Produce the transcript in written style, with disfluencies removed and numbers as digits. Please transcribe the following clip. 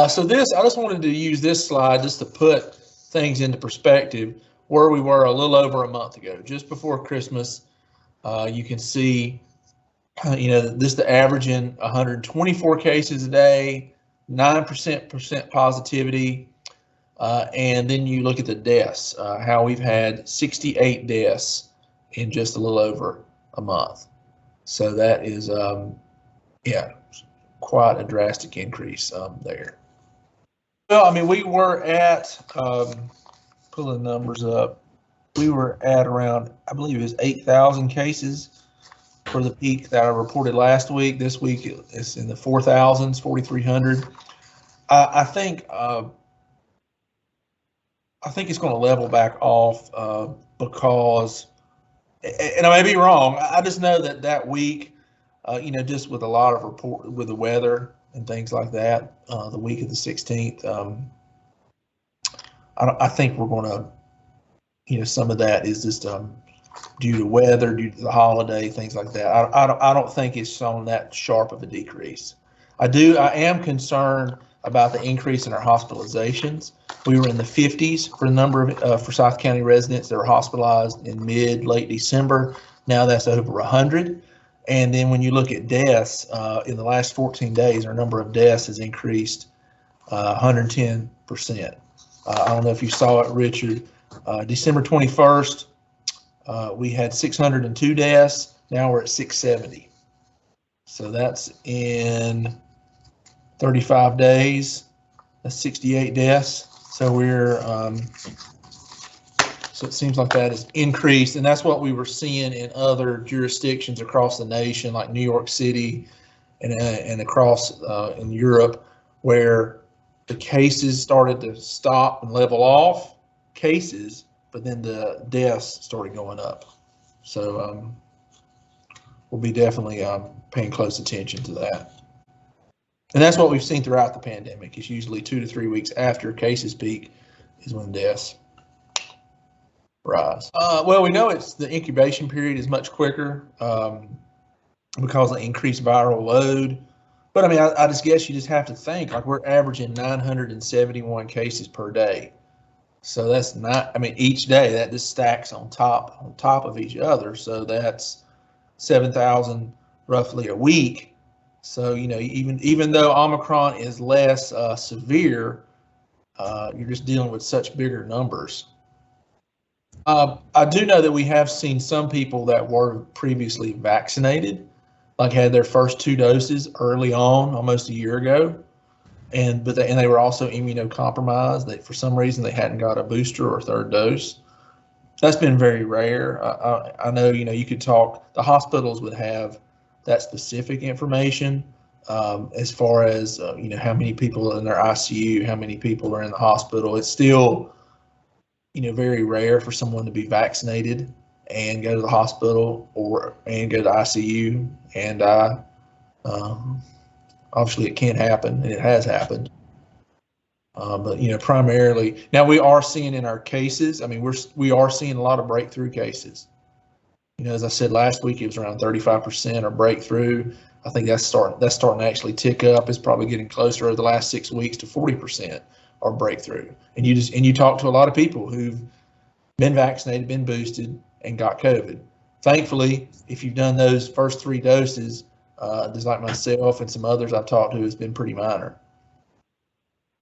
So this, I just wanted to use this slide just to put things into perspective where we were a little over a month ago, just before Christmas. You can see, this the averaging 124 cases a day, 9% positivity, and then you look at the deaths, how we've had 68 deaths in just a little over a month. So that is, yeah, quite a drastic increase there. Well, I mean, we were at, pulling numbers up, we were at around, I believe it was 8,000 cases for the peak that I reported last week. This week it's in the 4,000s, 4,300. I think it's going to level back off because, and I may be wrong, I just know that week, just with a lot of report with the weather and things like that, the week of the 16th, I think we're going to, some of that is just due to weather, due to the holiday, things like that. I don't think it's shown that sharp of a decrease. I am concerned about the increase in our hospitalizations. We were in the 50s for the number of Forsyth County residents that were hospitalized in late December. Now that's over 100. And then when you look at deaths, in the last 14 days, our number of deaths has increased 110%. I don't know if you saw it, Richard. December 21st, we had 602 deaths. Now we're at 670. So that's in 35 days. That's 68 deaths. So so it seems like that has increased, and that's what we were seeing in other jurisdictions across the nation, like New York City and across in Europe, where the cases started to stop and level off cases, but then the deaths started going up. So we'll be definitely paying close attention to that. And that's what we've seen throughout the pandemic. It's usually 2 to 3 weeks after cases peak is when deaths rise. Well, we know the incubation period is much quicker because of the increased viral load. But I mean, I just guess you just have to think, like, we're averaging 971 cases per day. So that's not, I mean, each day that just stacks on top of each other. So that's 7,000 roughly a week. So, even though Omicron is less severe, you're just dealing with such bigger numbers. I do know that we have seen some people that were previously vaccinated, like had their first 2 doses early on, almost a year ago, and they were also immunocompromised. That for some reason they hadn't got a booster or 3rd dose. That's been very rare. I know, you could talk. The hospitals would have that specific information as far as how many people are in their ICU, how many people are in the hospital. It's still very rare for someone to be vaccinated and go to the hospital and go to the ICU. And obviously it can happen, and it has happened. But primarily now we are seeing in our cases. I mean, we are seeing a lot of breakthrough cases. As I said last week, it was around 35% or breakthrough. I think that's starting to actually tick up. It's probably getting closer over the last 6 weeks to 40% or breakthrough. And you talk to a lot of people who've been vaccinated, been boosted, and got COVID. Thankfully, if you've done those first 3 doses, just like myself and some others I've talked to, it's been pretty minor.